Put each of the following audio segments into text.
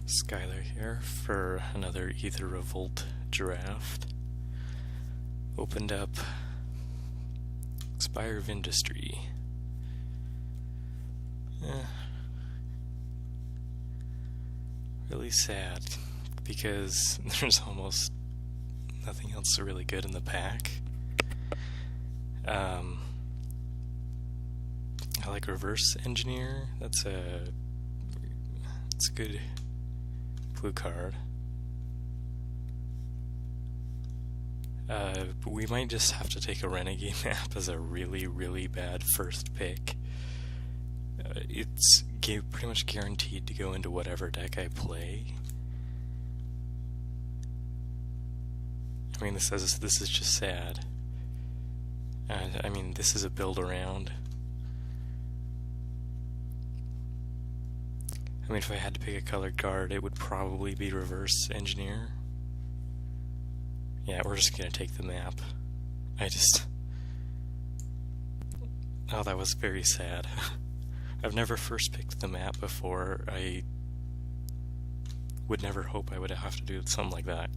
Skyler here for another Aether Revolt draft. Opened up Spire of Industry. Really sad because there's almost nothing else really good in the pack. I like Reverse Engineer. It's a good blue card. But we might just have to take a Renegade map as a really bad first pick. It's pretty much guaranteed to go into whatever deck I play. I mean, this is just sad. I mean, this is a build around. I mean, if I had to pick a colored card, it would probably be Reverse Engineer. Yeah, we're just gonna take the map. Oh, that was very sad. I've never first picked the map before. I would never hope I would have to do something like that.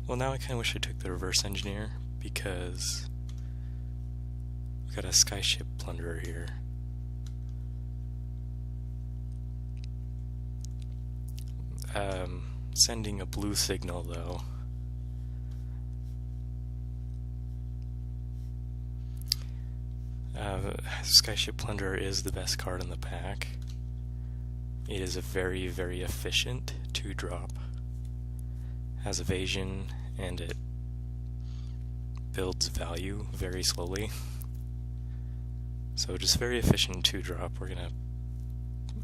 Well, now I kinda wish I took the Reverse Engineer, because we've got a Skyship Plunderer here. Sending a blue signal, though. Skyship Plunderer is the best card in the pack. It is a very efficient 2-drop. Has evasion, and it builds value very slowly. So just very efficient 2-drop. We're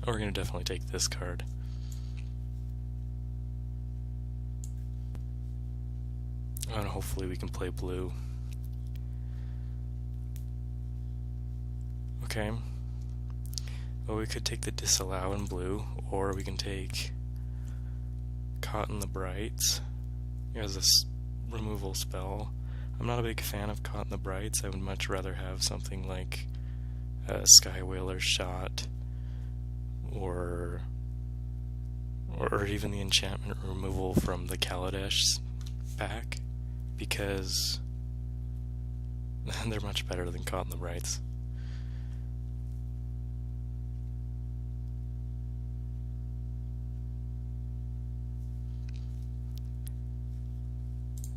gonna definitely take this card. And hopefully we can play blue. Okay. Well, we could take the Disallow in blue, or we can take Caught in the Brights. It has this removal spell. I'm not a big fan of Caught in the Brights. I would much rather have something like Sky Whaler's Shot, or even the enchantment removal from the Kaladesh pack, because they're much better than Caught in the Brights.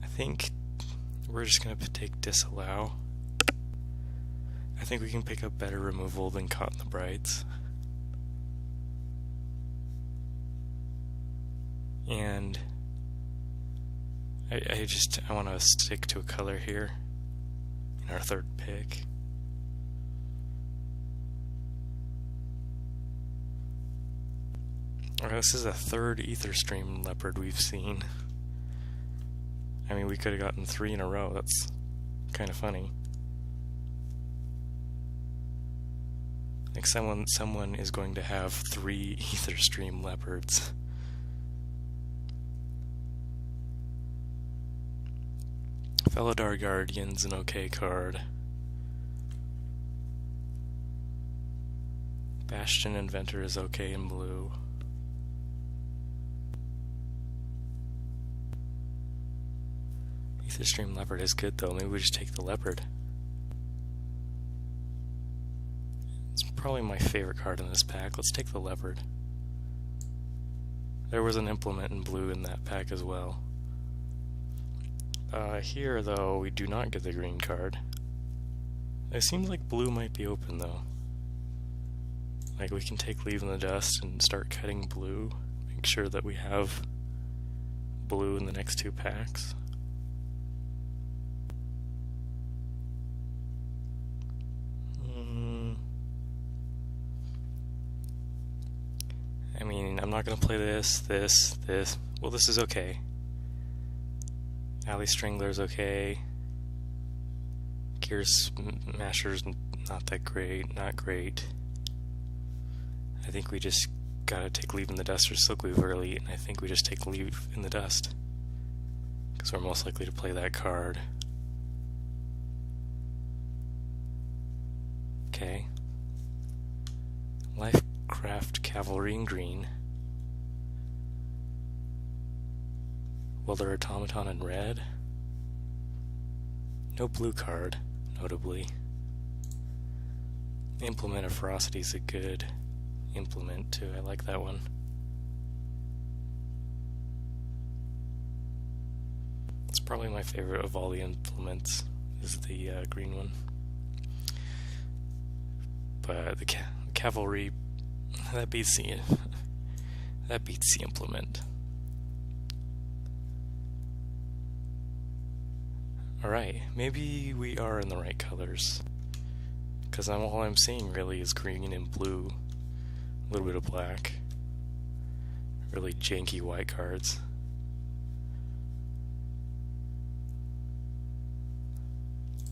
I think we're just going to take Disallow. I think we can pick up better removal than Caught in the Brights. And I want to stick to a color here in our third pick. Alright, this is a third Aether Stream Leopard we've seen. I mean, we could have gotten 3 in a row. That's kind of funny. Like someone is going to have 3 Aether Stream Leopards. Felidar Guardian's an okay card. Bastion Inventor is okay in blue. Aether Stream Leopard is good though. Maybe we just take the Leopard. It's probably my favorite card in this pack. Let's take the Leopard. There was an Implement in blue in that pack as well. Here, though, we do not get the green card. It seems like blue might be open, though. Like, we can take Leave in the Dust and start cutting blue. Make sure that we have blue in the next 2 packs. I mean, I'm not gonna play this. Well, this is okay. Alley Strangler's okay. Gear Smasher's not that great, not great. I think we just gotta take Leave in the Dust or Silkweave early, and I think we just take Leave in the Dust, because we're most likely to play that card. Okay. Lifecraft Cavalry in green. Welder Automaton in red. No blue card, notably. Implement of Ferocity is a good implement too. I like that one. It's probably my favorite of all the implements, is the green one. But the cavalry, that beats the implement. Alright, maybe we are in the right colors. Because all I'm seeing really is green and blue. A little bit of black. Really janky white cards.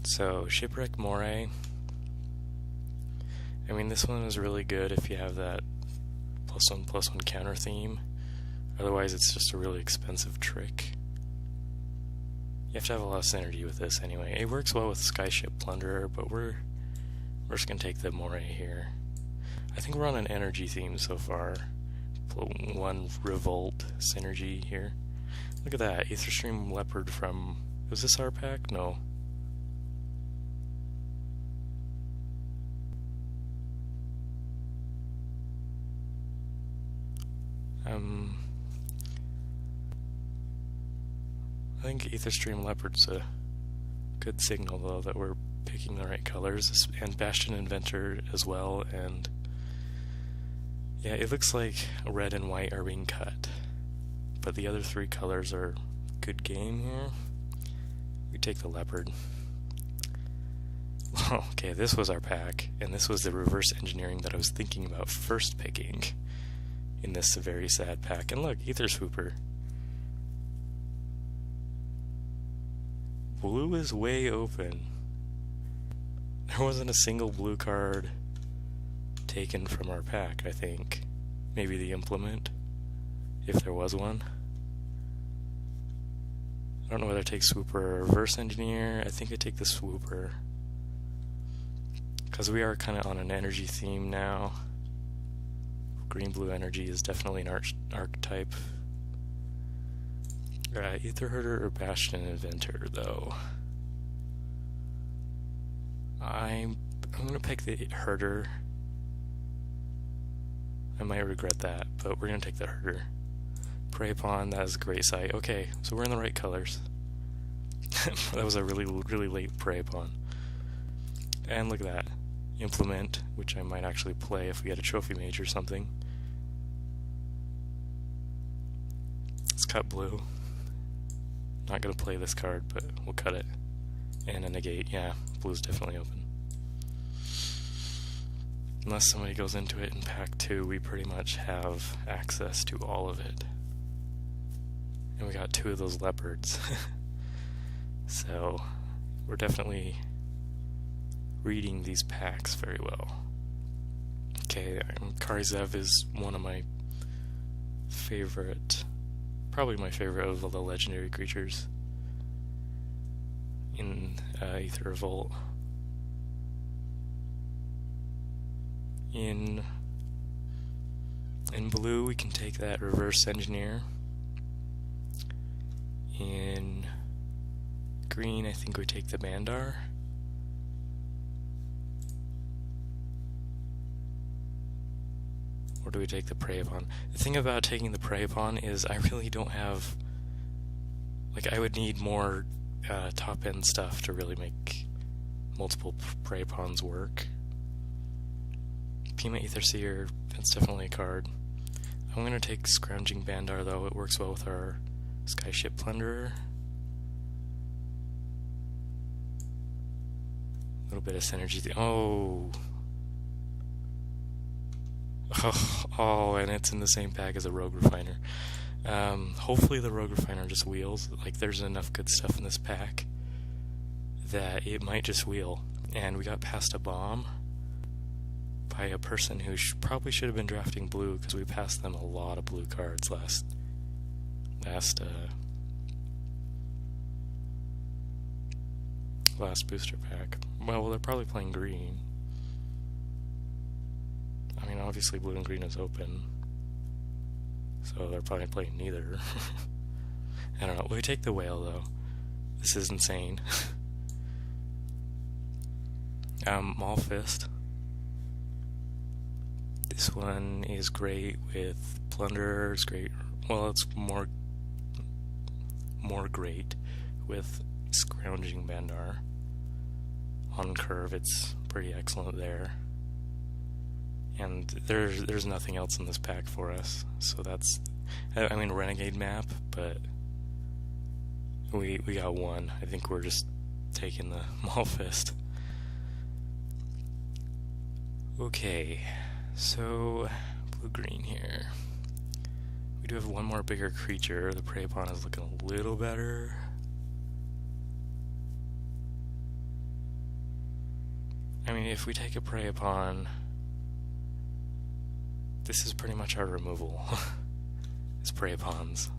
So, Shipwreck Moray. I mean, this one is really good if you have that +1/+1 counter theme. Otherwise, it's just a really expensive trick. You have to have a lot of synergy with this anyway. It works well with Skyship Plunderer, but we're just going to take the Moray here. I think we're on an energy theme so far. One Revolt synergy here. Look at that, Aetherstream Leopard from... Was this our pack? No. I think Aetherstream Leopard's a good signal, though, that we're picking the right colors, and Bastion Inventor as well, and yeah, it looks like red and white are being cut, but the other three colors are good game here. We take the Leopard. Okay, this was our pack, and this was the reverse engineering that I was thinking about first picking in this very sad pack. And look, Aether Swooper. Blue is way open. There wasn't a single blue card taken from our pack, I think. Maybe the implement, if there was one. I don't know whether I take Swooper or Reverse Engineer. I think I take the Swooper, because we are kind of on an energy theme now. Green-blue energy is definitely an archetype. Aether Herder or Bastion Inventor, though. I'm gonna pick the Herder. I might regret that, but we're gonna take the Herder. Prey Pawn, that is a great sight. Okay, so we're in the right colors. That was a really late Prey Pawn. And look at that. Implement, which I might actually play if we had a Trophy Mage or something. Let's cut blue. Not gonna play this card, but we'll cut it. And a negate, yeah, blue's definitely open. Unless somebody goes into it in pack 2, we pretty much have access to all of it. And we got 2 of those leopards. So, we're definitely reading these packs very well. Okay, Karzev is one of my favorite, probably my favorite of the legendary creatures in Aether Revolt. In blue, we can take that Reverse Engineer. In green, I think we take the Bandar. Or do we take the Prey Upon? The thing about taking the Prey Upon is I really don't have... Like, I would need more top-end stuff to really make multiple Prey Pawns work. Pima Aether Seer, that's definitely a card. I'm going to take Scrounging Bandar, though. It works well with our Skyship Plunderer. A little bit of synergy. Oh, and it's in the same pack as a Rogue Refiner. Hopefully the Rogue Refiner just wheels. Like, there's enough good stuff in this pack that it might just wheel. And we got past a bomb by a person who probably should have been drafting blue, because we passed them a lot of blue cards last booster pack. Well, they're probably playing green. I mean, obviously blue and green is open, so they're probably playing neither. I don't know. We take the whale though. This is insane. Maul Fist. This one is great with Plunder. It's great. Well, it's more great with Scrounging Bandar. On curve, it's pretty excellent there. And there's nothing else in this pack for us, so that's, I mean, Renegade map, but we got one. I think we're just taking the Maul Fist. Okay, so blue-green here. We do have one more bigger creature. The Prey Upon is looking a little better. I mean, if we take a Prey Upon, this is pretty much our removal. It's Prey Upons.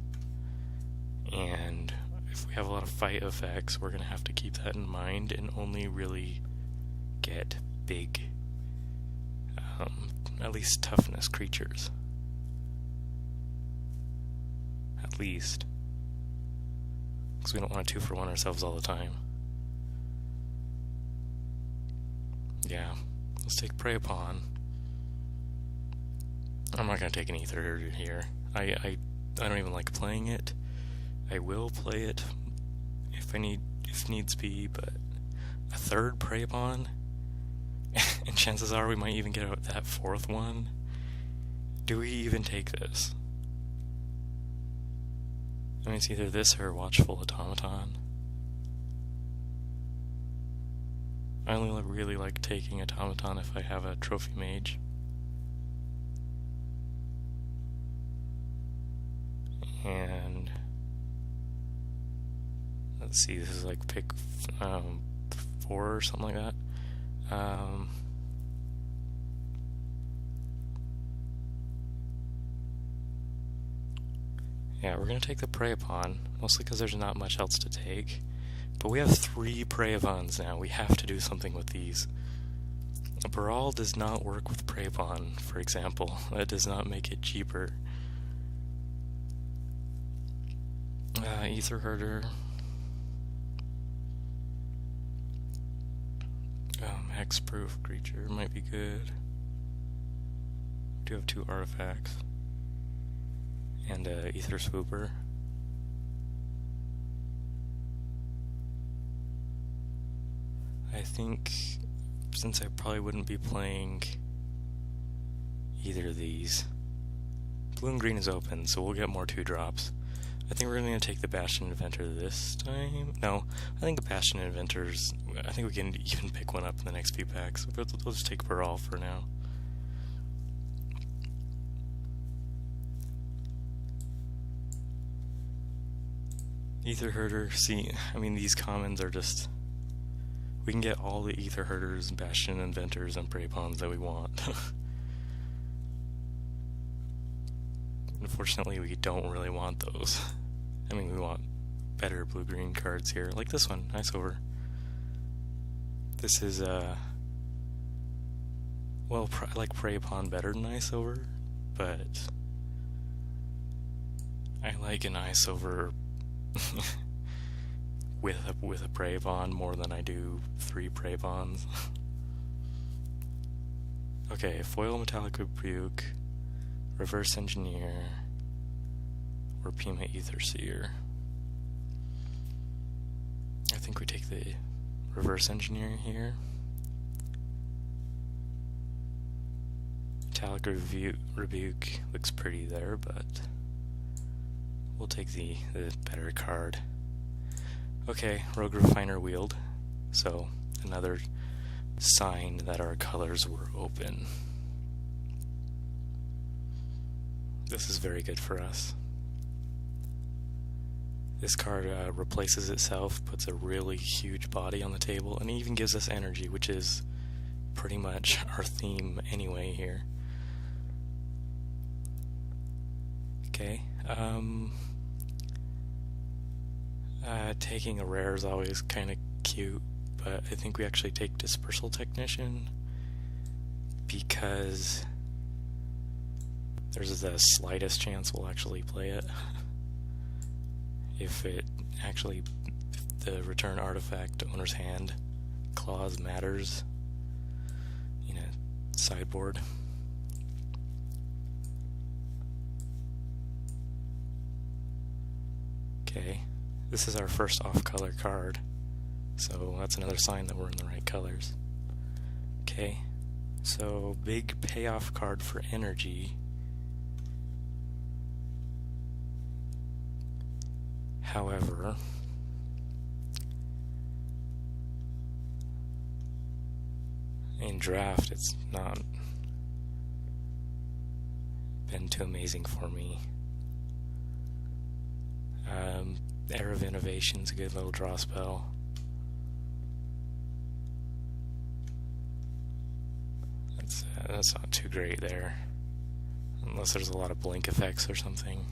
And if we have a lot of fight effects, we're going to have to keep that in mind and only really get big, at least toughness creatures. At least. Because we don't want to 2-for-1 ourselves all the time. Yeah, let's take Prey Upon. I'm not going to take an Aether Herder here. I don't even like playing it. I will play it if needs be, but a third Prey Upon, and chances are we might even get out that fourth one. Do we even take this? I mean, it's either this or Watchful Automaton. I only really like taking Automaton if I have a Trophy Mage. And let's see, this is like pick 4 or something like that. Yeah, we're gonna take the Prey Upon, mostly because there's not much else to take. But we have 3 Prey Upons now. We have to do something with these. Baral does not work with Prey Upon, for example. That does not make it cheaper. Aether Herder. Hexproof creature might be good. We do have 2 artifacts. And Aether Swooper. I think, since I probably wouldn't be playing either of these, blue and green is open, so we'll get more 2-drops. I think we're going to take the Bastion Inventor this time. No, I think the Bastion Inventors, I think we can even pick one up in the next few packs. We'll just take Baral for now. Aether Herder, see, I mean, these commons are just, we can get all the Aether Herders, Bastion Inventors, and Prey Upons that we want. Unfortunately, we don't really want those. I mean, we want better blue-green cards here, like this one, Ice Over. This is, well, I like Prey Upon better than Ice Over, but I like an Ice Over with a Prey Upon more than I do 3 Prey Upons. Okay, Foil Metallic Rebuke, Reverse Engineer, or Pima Aether Seer. I think we take the Reverse Engineer here. Metallic Rebuke looks pretty there, but we'll take the better card. Okay, Rogue Refiner Wield. So, another sign that our colors were open. This is very good for us. This card replaces itself, puts a really huge body on the table, and even gives us energy, which is pretty much our theme anyway here. Okay, taking a rare is always kind of cute, but I think we actually take Dispersal Technician because there's the slightest chance we'll actually play it. if the return artifact owner's hand clause matters in a sideboard. Okay, this is our first off-color card, so that's another sign that we're in the right colors. Okay, so big payoff card for energy. However, in draft it's not been too amazing for me. Air of Innovation's a good little draw spell. That's not too great there, unless there's a lot of blink effects or something.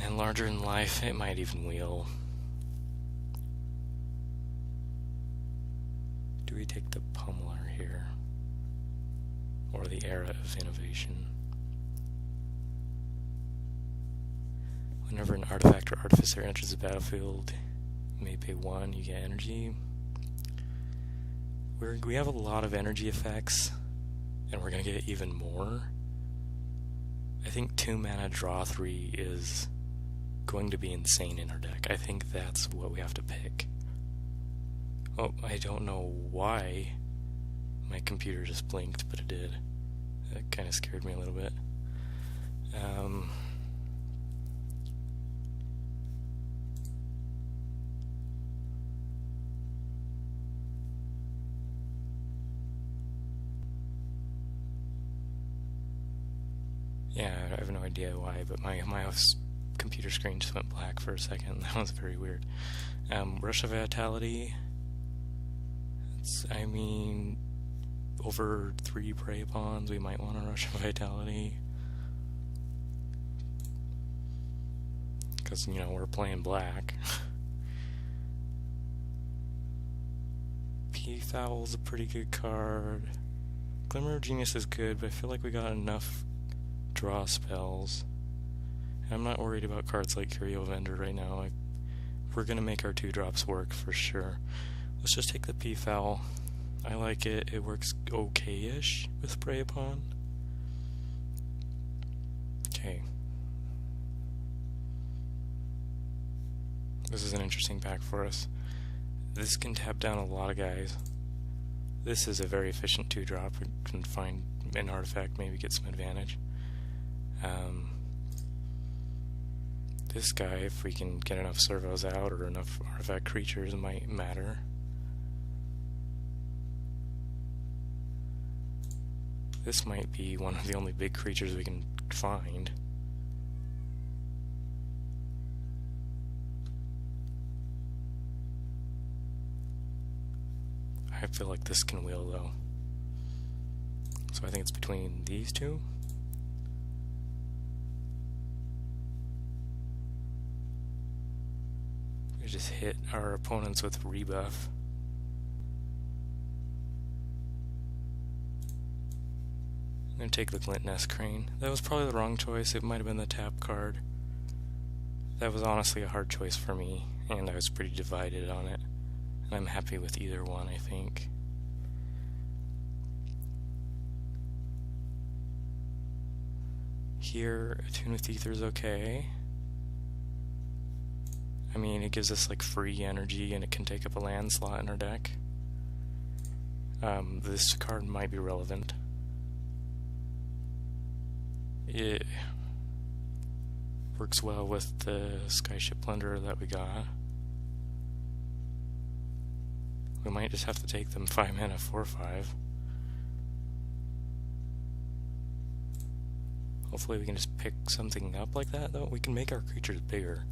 And Larger Than Life, it might even wheel. Do we take the Pummeler here? Or the Era of Innovation? Whenever an artifact or artificer enters the battlefield, you may pay 1, you get energy. We have a lot of energy effects, and we're going to get even more. I think 2 mana draw 3 is going to be insane in our deck. I think that's what we have to pick. Oh, I don't know why my computer just blinked, but it did. That kind of scared me a little bit. Yeah, I have no idea why, but my computer screen just went black for a second. That was very weird. Rush of Vitality. I mean, over 3 Prey Pawns, we might want a Rush of Vitality. Because, we're playing black. Peafowl's a pretty good card. Glimmer of Genius is good, but I feel like we got enough draw spells. And I'm not worried about cards like Curio Vendor right now. We're going to make our 2-drops work for sure. Let's just take the Peafowl. I like it. It works okay-ish with Prey Upon. Okay. This is an interesting pack for us. This can tap down a lot of guys. This is a very efficient 2-drop. We can find an artifact, maybe get some advantage. This guy, if we can get enough servos out or enough artifact creatures, might matter. This might be one of the only big creatures we can find. I feel like this can wheel though. So I think it's between these two. We just hit our opponents with rebuff. I'm going to take the Glint Nest Crane. That was probably the wrong choice. It might have been the tap card. That was honestly a hard choice for me, and I was pretty divided on it. And I'm happy with either one, I think. Here, Attune with Aether is okay. I mean, it gives us like free energy and it can take up a land slot in our deck. This card might be relevant. It works well with the Skyship Plunderer that we got. We might just have to take them 5 mana 4/5. Hopefully we can just pick something up like that, though. We can make our creatures bigger.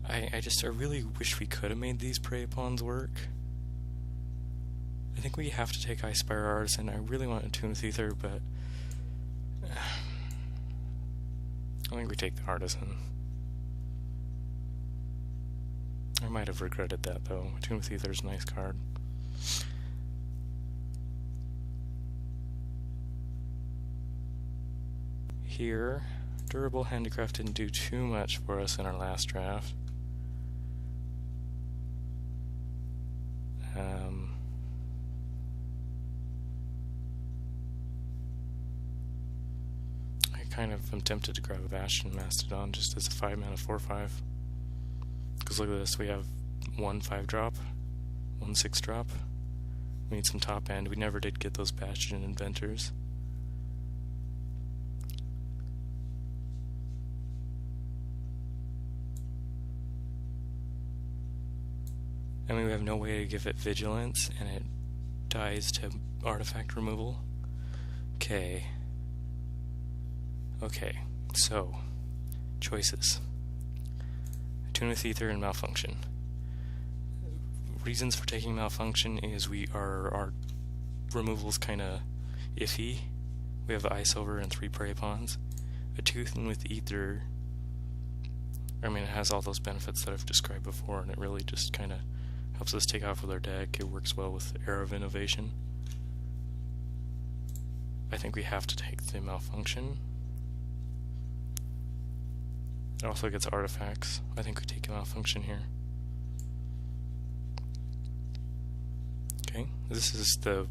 I really wish we could have made these Prey Pawns work. I think we have to take Icespire Artisan. I really want to Attune with Aether, but I think we take the Artisan. I might have regretted that, though. Attune with Aether is a nice card. Here, Durable Handicraft didn't do too much for us in our last draft. I kind of am tempted to grab a Bastion Mastodon just as a 5-mana 4/5. Because look at this, we have 1 5-drop, 1 6-drop. We need some top end. We never did get those Bastion Inventors. I mean, we have no way to give it Vigilance, and it dies to artifact removal. Okay, so, choices. Attune with Aether and Malfunction. Reasons for taking Malfunction is our removal's kinda iffy. We have Ice Over and 3 Prey Pawns. Attune with Aether, I mean, it has all those benefits that I've described before, and it really just kinda helps us take off with our deck. It works well with Era of Innovation. I think we have to take the Malfunction. It also gets artifacts. I think we take a Malfunction here. Okay, this is the...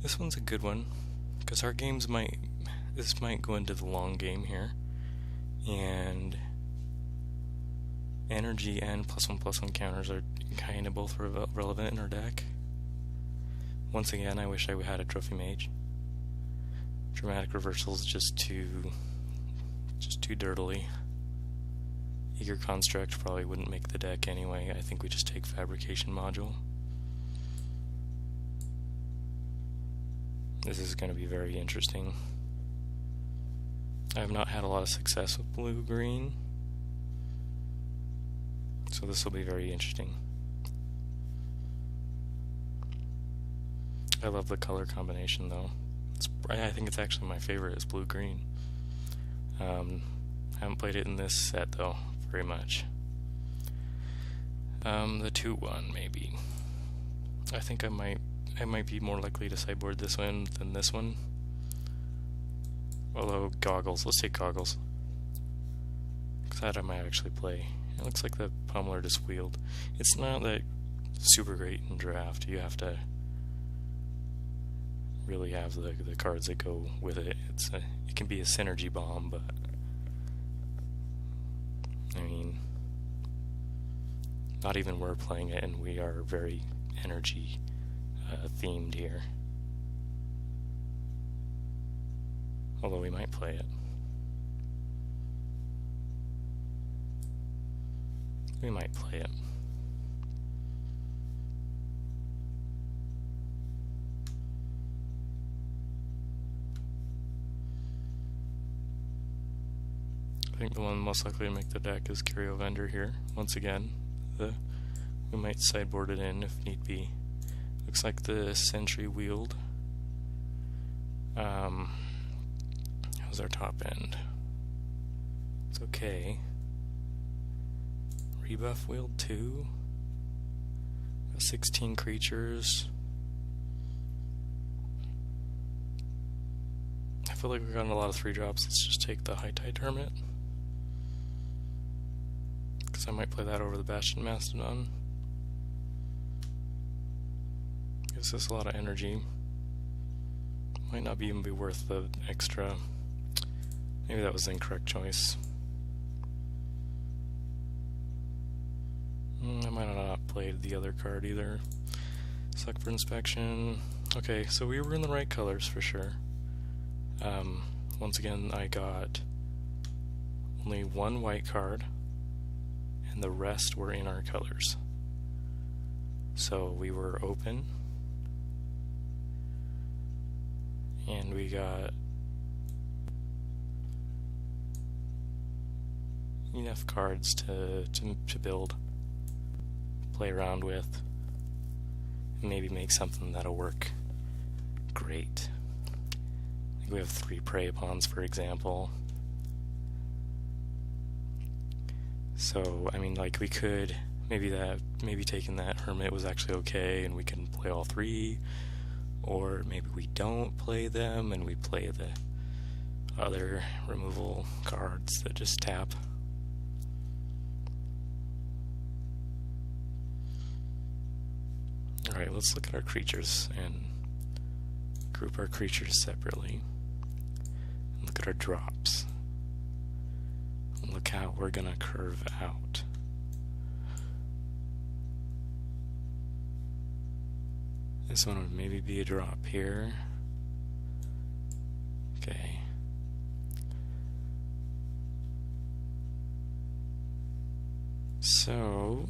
This one's a good one, because our games this might go into the long game here, and energy and +1/+1 counters are kind of both relevant in our deck. Once again, I wish I had a Trophy Mage. Dramatic Reversal's just too dirtily. Eager Construct probably wouldn't make the deck anyway. I think we just take Fabrication Module. This is going to be very interesting. I have not had a lot of success with blue-green, so this will be very interesting. I love the color combination though. I think it's actually my favorite is blue-green. Haven't played it in this set though very much. The 2/1 maybe. I think I might be more likely to sideboard this one than this one. Although Goggles, let's take Goggles. Because that I might actually play. It looks like the Pummeler just wheeled. It's not that super great in draft. You have to really have the cards that go with it. It can be a synergy bomb, but I mean, not even we're playing it, and we are very energy themed here. Although we might play it. We might play it. I think the one most likely to make the deck is Curio Vendor here. Once again, we might sideboard it in if need be. Looks like the Sentry Wield. How's our top end? It's okay. Rebuff Wield 2. 16 creatures. I feel like we've gotten a lot of 3-drops. Let's just take the High Tide Hermit, because I might play that over the Bastion Mastodon. Gives us a lot of energy. Might not even be worth the extra. Maybe that was the incorrect choice. I might have not played the other card either. Suck for Inspection. Okay, so we were in the right colors for sure. Once again, I got only 1 white card, and the rest were in our colors. So we were open, and we got enough cards to build, play around with, and maybe make something that'll work great. We have 3 Prey Pawns, for example. So, I mean, like, we could, maybe taking that Hermit was actually okay, and we can play all 3, or maybe we don't play them, and we play other removal cards that just tap. Alright, let's look at our creatures and group our creatures separately. And look at our drops. And look how we're gonna curve out. This one would maybe be a drop here. Okay. So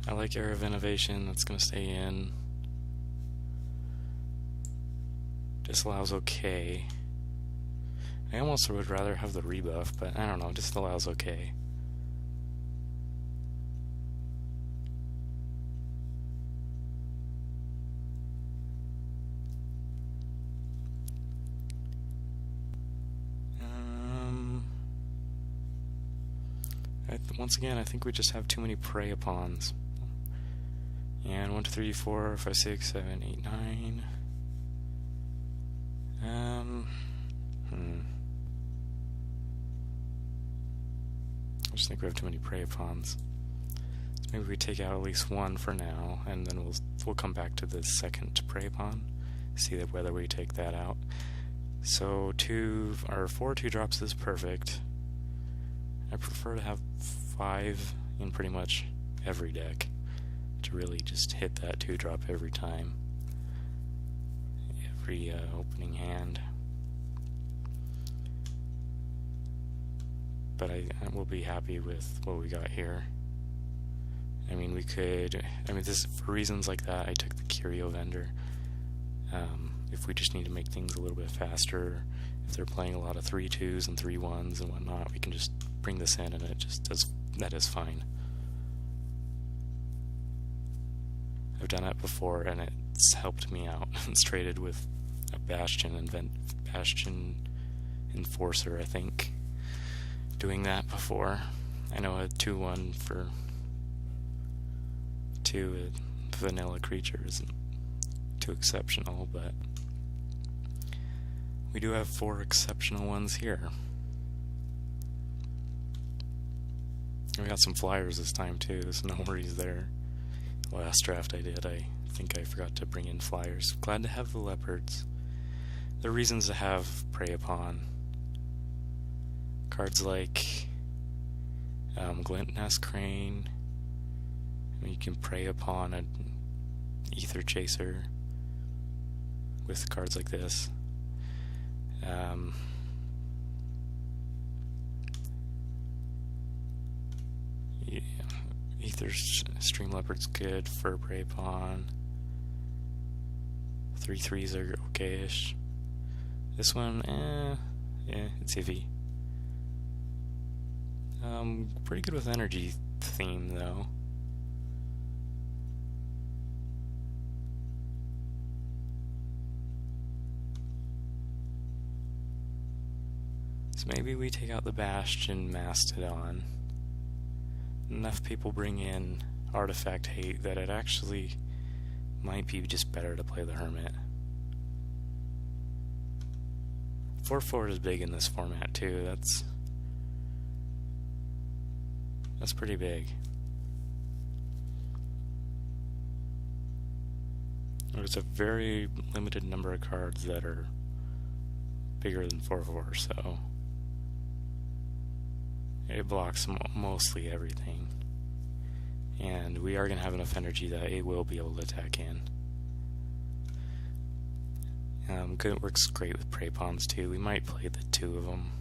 I like Era of Innovation, that's going to stay in. Disallow's okay. I almost would rather have the rebuff, but I don't know, disallow's okay. Once again, I think we just have too many prey upons. And 1, 2, 3, 4, 5, 6, 7, 8, 9. I just think we have too many prey upons. So maybe we take out at least one for now, and then we'll come back to the second prey pawn, see that whether we take that out. So 4 2-drops is perfect. I prefer to have 5 in pretty much every deck to really just hit that 2-drop every time, every opening hand. But I will be happy with what we got here. I mean, this for reasons like that, I took the Curio Vendor. If we just need to make things a little bit faster, if they're playing a lot of 3-2s and 3-1s and whatnot, we can just bring this in and it just does. That is fine. I've done it before and it's helped me out. It's traded with a Bastion Enforcer, I think. Doing that before. I know a 2-1 for 2 vanilla creature isn't too exceptional, but we do have 4 exceptional ones here. We got some flyers this time too, so no worries there. Last draft I think I forgot to bring in flyers. Glad to have the leopards. There are reasons to have prey upon. Cards like Glintnest Crane. I mean, you can prey upon an Aether Chaser with cards like this. Aether Stream Leopard's good for prey pawn. 3/3s are okay-ish. This one, yeah, it's iffy. Pretty good with energy theme though. So maybe we take out the Bastion Mastodon. Enough people bring in Artifact Hate that it actually might be just better to play the Hermit. 4/4 is big in this format too. That's pretty big. There's a very limited number of cards that are bigger than 4/4, so it blocks mostly everything. And we are going to have enough energy that it will be able to attack in. It works great with prey pawns too. We might play the 2 of them.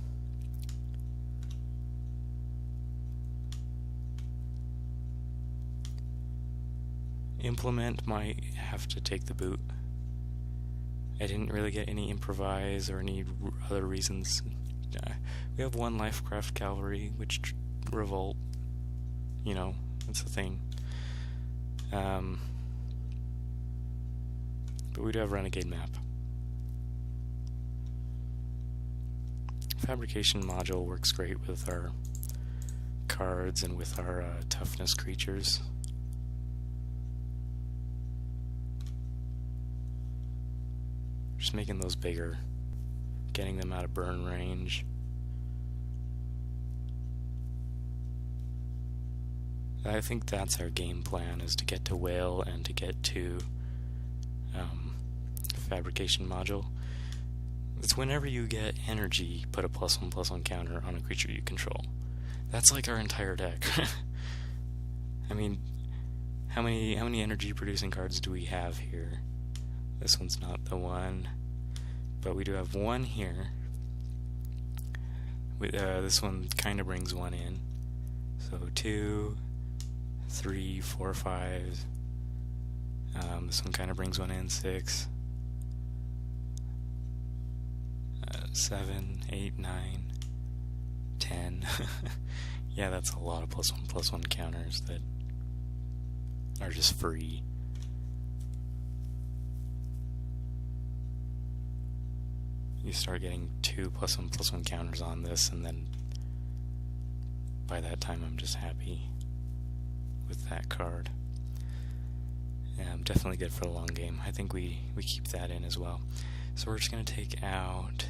Implement might have to take the boot. I didn't really get any improvise or any other reasons. We have 1 Lifecraft Cavalry, which revolt. You know, that's the thing. But we do have Renegade Map. Fabrication module works great with our cards and with our toughness creatures. Just making those bigger. Getting them out of burn range. I think that's our game plan, is to get to Whale and to get to Fabrication Module. It's whenever you get energy, put a +1/+1 counter on a creature you control. That's like our entire deck. I mean, how many energy producing cards do we have here? This one's not the one, but we do have one here. This one kind of brings one in. So 2, 3, 4, 5. This one kind of brings one in. 6, 7, 8, 9, 10. Yeah, that's a lot of +1/+1 counters that are just free. You start getting 2 +1/+1 counters on this, and then by that time I'm just happy with that card. Yeah, definitely good for the long game. I think we keep that in as well. So we're just going to take out...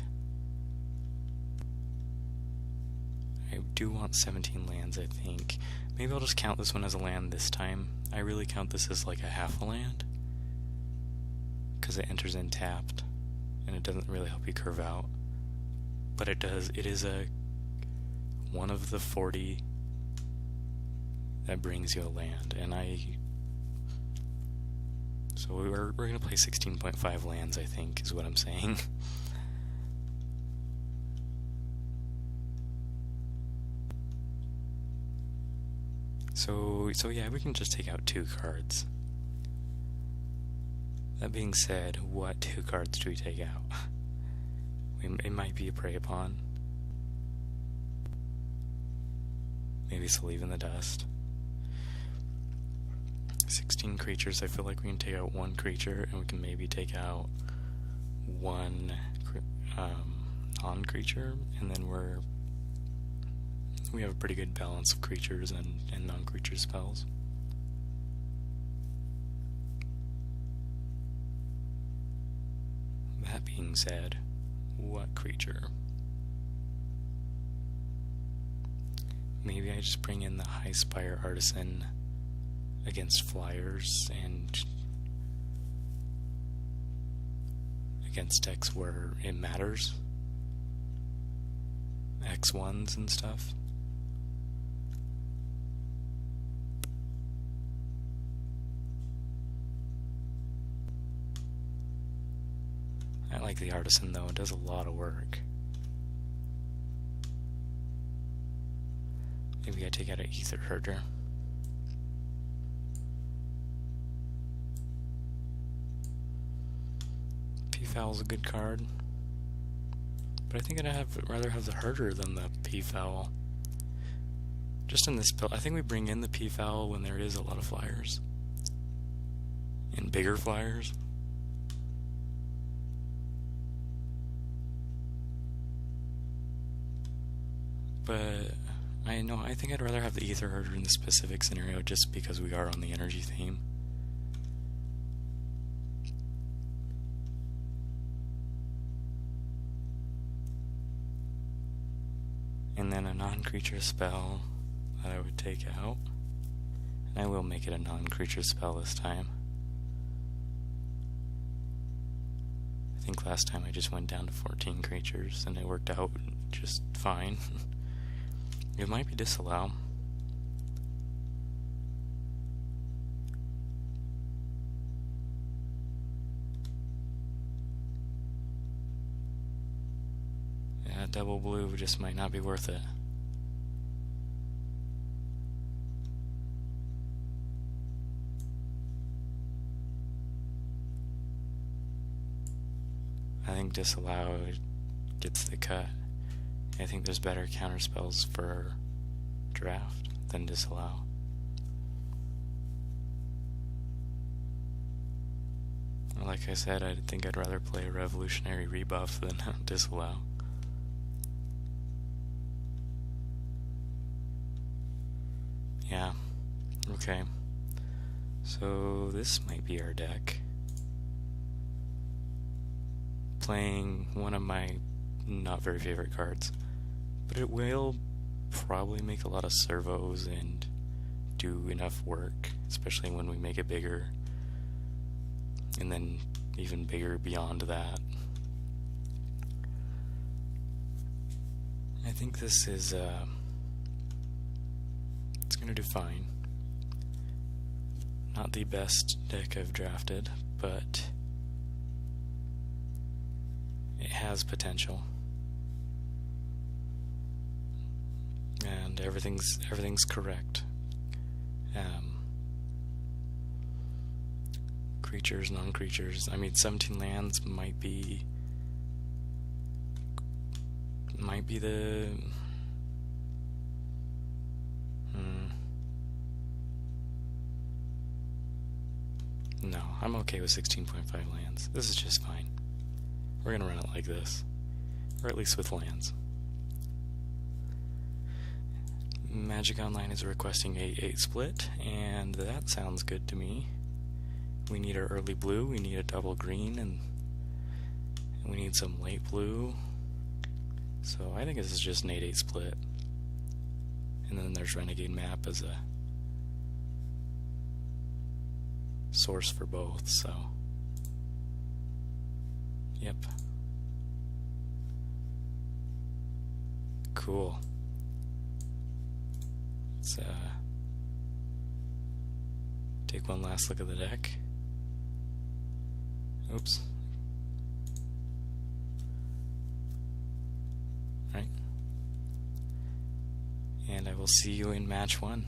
I do want 17 lands, I think. Maybe I'll just count this one as a land this time. I really count this as like a half a land, because it enters in tapped, and it doesn't really help you curve out. But it does. It is one of the 40 that brings you a land, and so we're going to play 16.5 lands, I think, is what I'm saying. So yeah, we can just take out 2 cards. That being said, what 2 cards do we take out? It might be a Prey Upon. Maybe it's a Leave in the Dust. 16 creatures. I feel like we can take out 1 creature, and we can maybe take out 1 non-creature, and then we have a pretty good balance of creatures and non-creature spells. That being said, what creature? Maybe I just bring in the High Spire Artisan against flyers and against decks where it matters. X1s and stuff. I like the Artisan though, it does a lot of work. Maybe I take out an Aether Herder. P-Fowl's a good card, but I think I'd rather have the Herder than the P-Fowl. Just in this build, I think we bring in the P-Fowl when there is a lot of flyers. And bigger flyers. But I think I'd rather have the Aether Herder in the specific scenario, just because we are on the energy theme. And then a non-creature spell that I would take out. And I will make it a non-creature spell this time. I think last time I just went down to 14 creatures and it worked out just fine. It might be Disallow. Yeah, double blue just might not be worth it. I think Disallow gets the cut. I think there's better counterspells for draft than Disallow. Like I said, I think I'd rather play a Revolutionary Rebuff than Disallow. Yeah, okay. So this might be our deck. playing one of my not very favorite cards, but it will probably make a lot of servos and do enough work, especially when we make it bigger, and then even bigger beyond that. I think this is it's gonna do fine. Not the best deck I've drafted, but it has potential. And everything's correct. Creatures, non-creatures. I mean, 17 lands might be the No, I'm okay with 16.5 lands. This is just fine. We're gonna run it like this, or at least with lands. Magic Online is requesting a 8 split, and that sounds good to me. We need our early blue, we need a double green, and we need some late blue. So I think this is just an 8-8 split. And then there's Renegade Map as a source for both, so yep. Cool. Let's take one last look at the deck. Oops. Right. And I will see you in match 1.